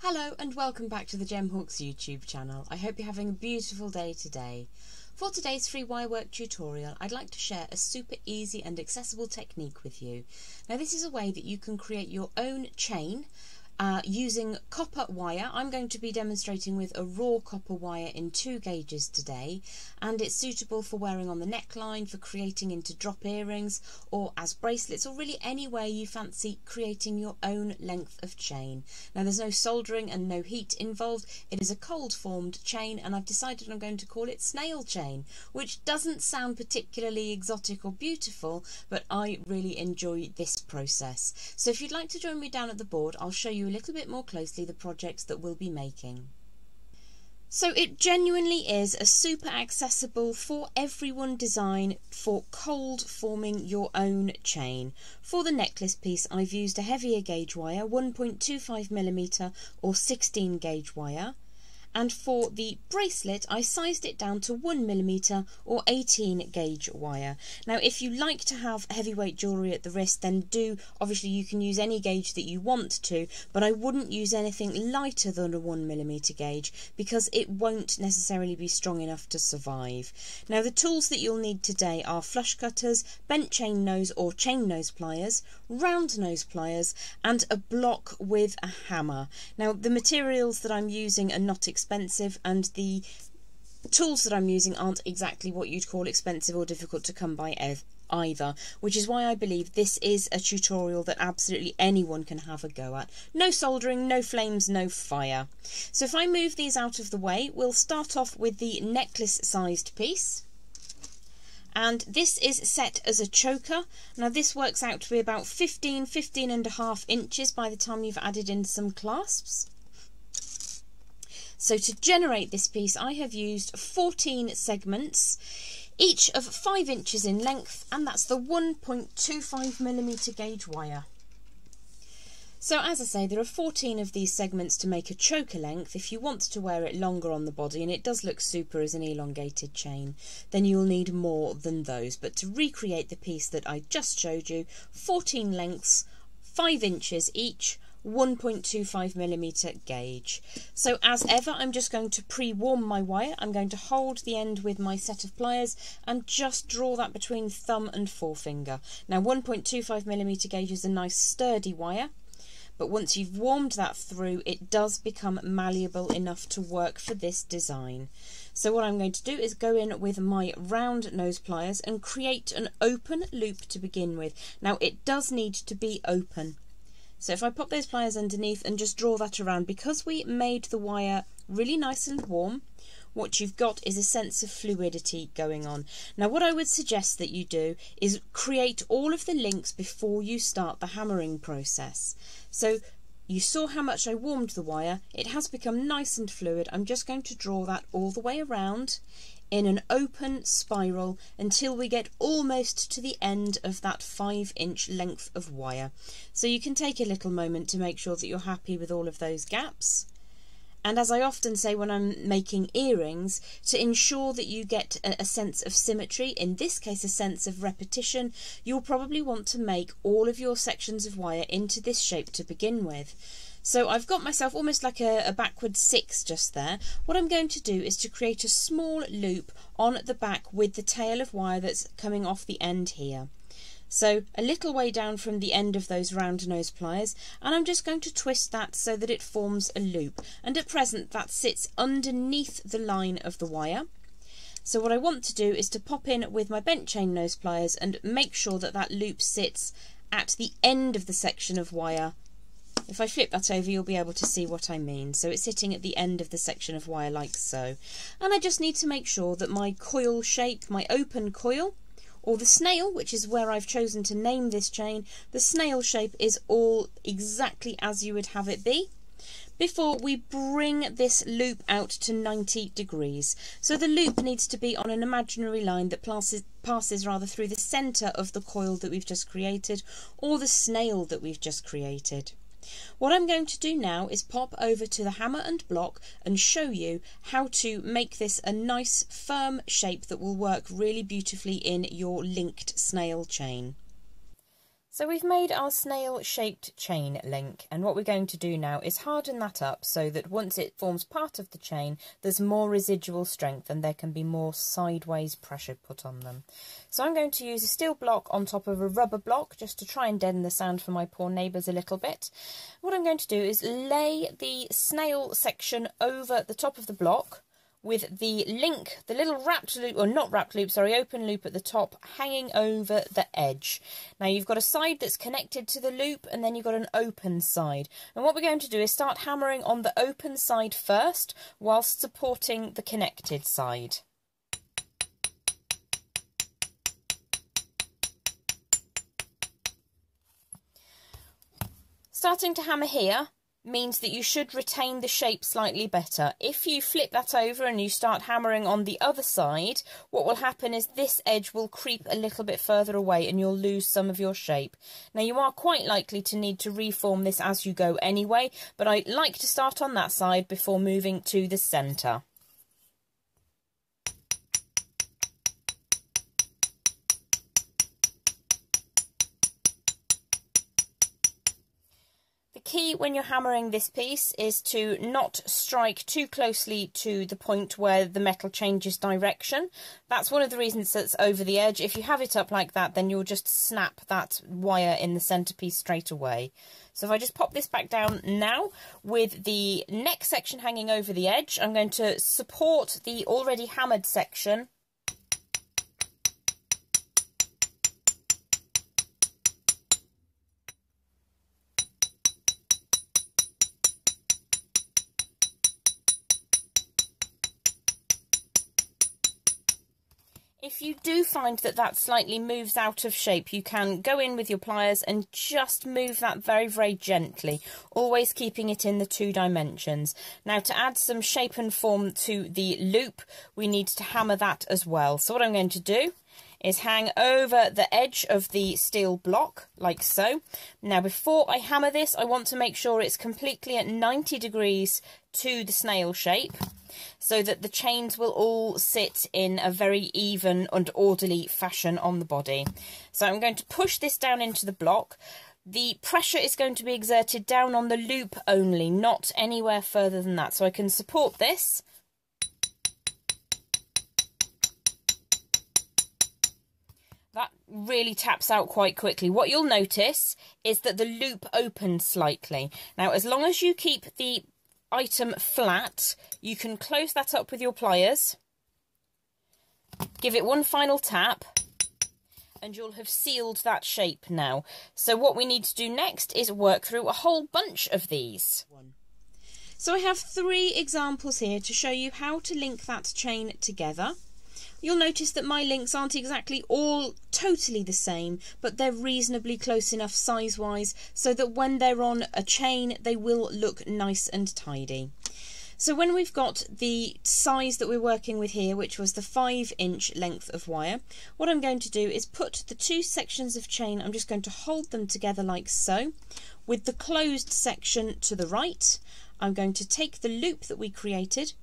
Hello and welcome back to the Gemhawks YouTube channel. I hope you're having a beautiful day today. For today's free Wirework tutorial, I'd like to share a super easy and accessible technique with you. Now this is a way that you can create your own chain using copper wire. I'm going to be demonstrating with a raw copper wire in 2 gauges today, and it's suitable for wearing on the neckline, for creating into drop earrings or as bracelets, or really anywhere you fancy creating your own length of chain. Now there's no soldering and no heat involved. It is a cold formed chain, and I've decided I'm going to call it Snail Chain, which doesn't sound particularly exotic or beautiful, but I really enjoy this process. So if you'd like to join me down at the board, I'll show you a little bit more closely the projects that we'll be making. So it genuinely is a super accessible for everyone design for cold forming your own chain. For the necklace piece I've used a heavier gauge wire, 1.25mm or 16 gauge wire. And for the bracelet I sized it down to 1mm or 18 gauge wire. Now if you like to have heavyweight jewellery at the wrist, then obviously you can use any gauge that you want to, but I wouldn't use anything lighter than a 1mm gauge because it won't necessarily be strong enough to survive. Now the tools that you'll need today are flush cutters, bent chain nose or chain nose pliers, round nose pliers, and a block with a hammer. Now the materials that I'm using are not expensive, and the tools that I'm using aren't exactly what you'd call expensive or difficult to come by either, which is why I believe this is a tutorial that absolutely anyone can have a go at. No soldering, no flames, no fire. So if I move these out of the way, we'll start off with the necklace sized piece. And this is set as a choker. Now this works out to be about 15.5 inches by the time you've added in some clasps. So to generate this piece I have used 14 segments, each of 5 inches in length, and that's the 1.25mm gauge wire. So as I say, there are 14 of these segments to make a choker length. If you want to wear it longer on the body, and it does look super as an elongated chain, then you'll need more than those. But to recreate the piece that I just showed you, 14 lengths, 5 inches each, 1.25mm gauge. So as ever, I'm just going to pre-warm my wire. I'm going to hold the end with my set of pliers and just draw that between thumb and forefinger. Now 1.25mm gauge is a nice sturdy wire, but once you've warmed that through, it does become malleable enough to work for this design. So what I'm going to do is go in with my round nose pliers and create an open loop to begin with. Now it does need to be open. So if I pop those pliers underneath and just draw that around, because we made the wire really nice and warm, what you've got is a sense of fluidity going on. Now what I would suggest that you do is create all of the links before you start the hammering process. So you saw how much I warmed the wire. It has become nice and fluid. I'm just going to draw that all the way around in an open spiral until we get almost to the end of that 5-inch length of wire. So you can take a little moment to make sure that you're happy with all of those gaps. And as I often say when I'm making earrings, to ensure that you get a sense of symmetry, in this case a sense of repetition, you'll probably want to make all of your sections of wire into this shape to begin with. So I've got myself almost like a backward 6 just there. What I'm going to do is to create a small loop on the back with the tail of wire that's coming off the end here. So a little way down from the end of those round nose pliers, and I'm just going to twist that so that it forms a loop, and at present that sits underneath the line of the wire. So what I want to do is to pop in with my bent chain nose pliers and make sure that that loop sits at the end of the section of wire. If I flip that over, you'll be able to see what I mean. So it's sitting at the end of the section of wire like so. And I just need to make sure that my coil shape, my open coil, or the snail, which is where I've chosen to name this chain, the snail shape is all exactly as you would have it be, before we bring this loop out to 90 degrees. So the loop needs to be on an imaginary line that passes rather through the centre of the coil that we've just created, or the snail that we've just created. What I'm going to do now is pop over to the hammer and block and show you how to make this a nice firm shape that will work really beautifully in your linked snail chain. So we've made our snail-shaped chain link, and what we're going to do now is harden that up so that once it forms part of the chain, there's more residual strength and there can be more sideways pressure put on them. So I'm going to use a steel block on top of a rubber block just to try and deaden the sound for my poor neighbours a little bit. What I'm going to do is lay the snail section over the top of the block, with the link, the little wrapped loop, or not wrapped loop, sorry, open loop at the top hanging over the edge. Now you've got a side that's connected to the loop and then you've got an open side. And what we're going to do is start hammering on the open side first whilst supporting the connected side. Starting to hammer here means that you should retain the shape slightly better. If you flip that over and you start hammering on the other side, what will happen is this edge will creep a little bit further away and you'll lose some of your shape. Now you are quite likely to need to reform this as you go anyway, but I like to start on that side before moving to the centre. Key when you're hammering this piece is to not strike too closely to the point where the metal changes direction. That's one of the reasons that's over the edge. If you have it up like that, then you'll just snap that wire in the centerpiece straight away. So if I just pop this back down now with the neck section hanging over the edge, I'm going to support the already hammered section . If you do find that that slightly moves out of shape, you can go in with your pliers and just move that very, very gently, always keeping it in the 2 dimensions. Now, to add some shape and form to the loop, we need to hammer that as well. So what I'm going to do is hang over the edge of the steel block, like so. Now, before I hammer this, I want to make sure it's completely at 90 degrees to the snail shape, so that the chains will all sit in a very even and orderly fashion on the body. So I'm going to push this down into the block. The pressure is going to be exerted down on the loop only, not anywhere further than that. So I can support this. That really taps out quite quickly. What you'll notice is that the loop opens slightly. Now, as long as you keep the item flat, you can close that up with your pliers, give it one final tap, and you'll have sealed that shape now. So what we need to do next is work through a whole bunch of these. So I have 3 examples here to show you how to link that chain together. You'll notice that my links aren't exactly all totally the same, but they're reasonably close enough size-wise so that when they're on a chain, they will look nice and tidy. So when we've got the size that we're working with here, which was the 5-inch length of wire, what I'm going to do is put the 2 sections of chain, I'm just going to hold them together like so. With the closed section to the right, I'm going to take the loop that we created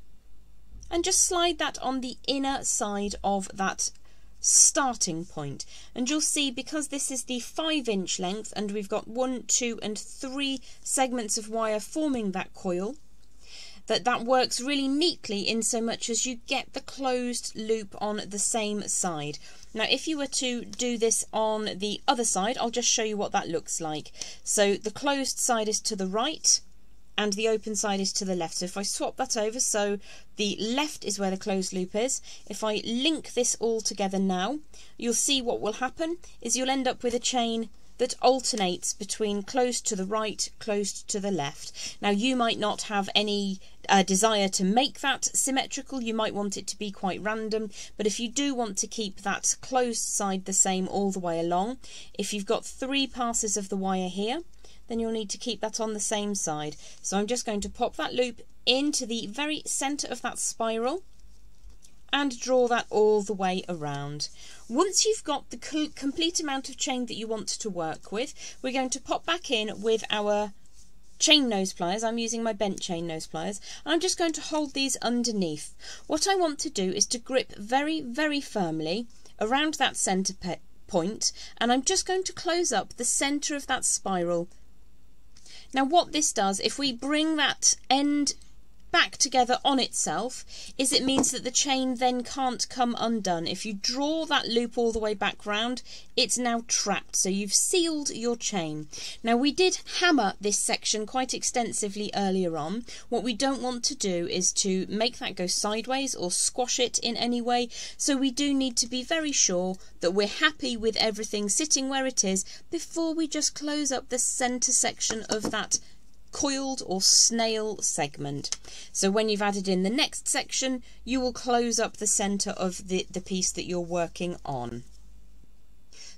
and just slide that on the inner side of that starting point. And you'll see, because this is the 5-inch length and we've got 1, 2 and 3 segments of wire forming that coil, that works really neatly in so much as you get the closed loop on the same side. Now, if you were to do this on the other side, I'll just show you what that looks like. So the closed side is to the right and the open side is to the left. So if I swap that over, so the left is where the closed loop is. If I link this all together now, you'll see what will happen is you'll end up with a chain that alternates between closed to the right, closed to the left. Now, you might not have any desire to make that symmetrical. You might want it to be quite random, but if you do want to keep that closed side the same all the way along, if you've got 3 passes of the wire here, then you'll need to keep that on the same side. So I'm just going to pop that loop into the very centre of that spiral and draw that all the way around. Once you've got the complete amount of chain that you want to work with, we're going to pop back in with our chain nose pliers. I'm using my bent chain nose pliers, and I'm just going to hold these underneath. What I want to do is to grip very, very firmly around that centre point, and I'm just going to close up the centre of that spiral. Now what this does, if we bring that end back together on itself, is it means that the chain then can't come undone. If you draw that loop all the way back round, it's now trapped, so you've sealed your chain. Now we did hammer this section quite extensively earlier on. What we don't want to do is to make that go sideways or squash it in any way, so we do need to be very sure that we're happy with everything sitting where it is before we just close up the centre section of that coiled or snail segment. So when you've added in the next section, you will close up the centre of the piece that you're working on.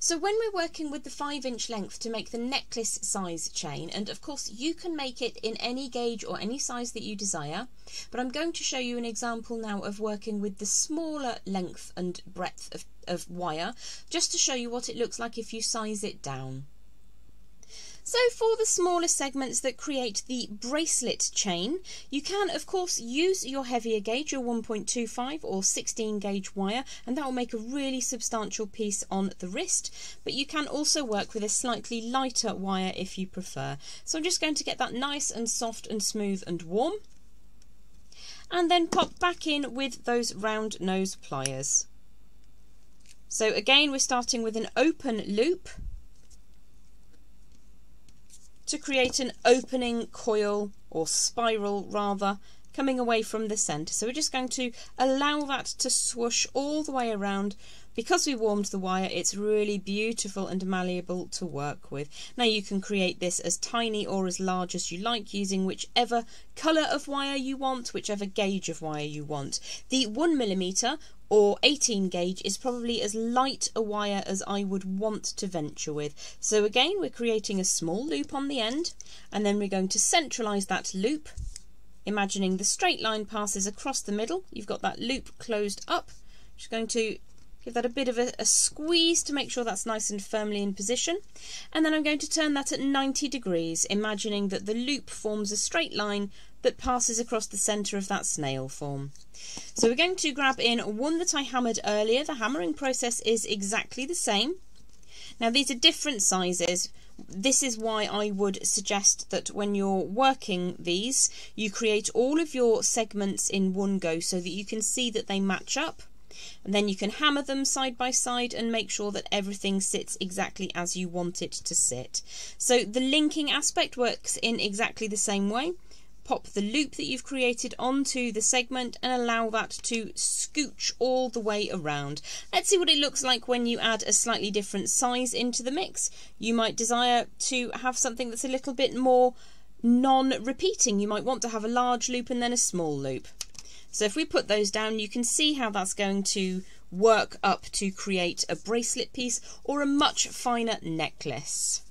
So when we're working with the 5-inch length to make the necklace size chain, and of course you can make it in any gauge or any size that you desire, but I'm going to show you an example now of working with the smaller length and breadth of wire, just to show you what it looks like if you size it down. So for the smaller segments that create the bracelet chain, you can of course use your heavier gauge, your 1.25 or 16 gauge wire, and that will make a really substantial piece on the wrist, but you can also work with a slightly lighter wire if you prefer. So I'm just going to get that nice and soft and smooth and warm, and then pop back in with those round nose pliers. So again, we're starting with an open loop to create an opening coil, or spiral rather, coming away from the centre. So we're just going to allow that to swoosh all the way around. Because we warmed the wire, it's really beautiful and malleable to work with. Now you can create this as tiny or as large as you like, using whichever colour of wire you want, whichever gauge of wire you want. The 1mm or 18 gauge is probably as light a wire as I would want to venture with. So again, we're creating a small loop on the end, and then we're going to centralise that loop, imagining the straight line passes across the middle. You've got that loop closed up. Just going to give that a bit of a squeeze to make sure that's nice and firmly in position, and then I'm going to turn that at 90 degrees, imagining that the loop forms a straight line that passes across the centre of that snail form. So we're going to grab in one that I hammered earlier. The hammering process is exactly the same. Now these are different sizes. This is why I would suggest that when you're working these, you create all of your segments in one go so that you can see that they match up. And then you can hammer them side by side and make sure that everything sits exactly as you want it to sit. So the linking aspect works in exactly the same way. Pop the loop that you've created onto the segment and allow that to scooch all the way around. Let's see what it looks like when you add a slightly different size into the mix. You might desire to have something that's a little bit more non-repeating. You might want to have a large loop and then a small loop. So if we put those down, you can see how that's going to work up to create a bracelet piece or a much finer necklace.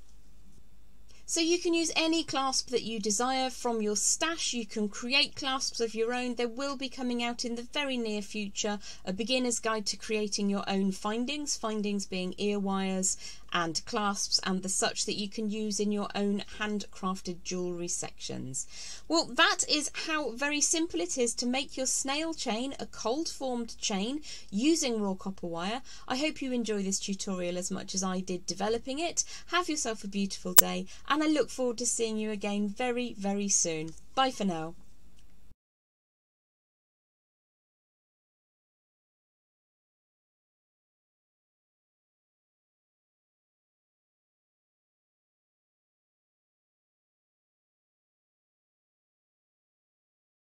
So you can use any clasp that you desire from your stash. You can create clasps of your own. There will be coming out in the very near future a beginner's guide to creating your own findings being ear wires and clasps and the such that you can use in your own handcrafted jewellery sections. Well, that is how very simple it is to make your snail chain, a cold formed chain using raw copper wire. I hope you enjoy this tutorial as much as I did developing it. Have yourself a beautiful day, and I look forward to seeing you again very, very soon. Bye for now.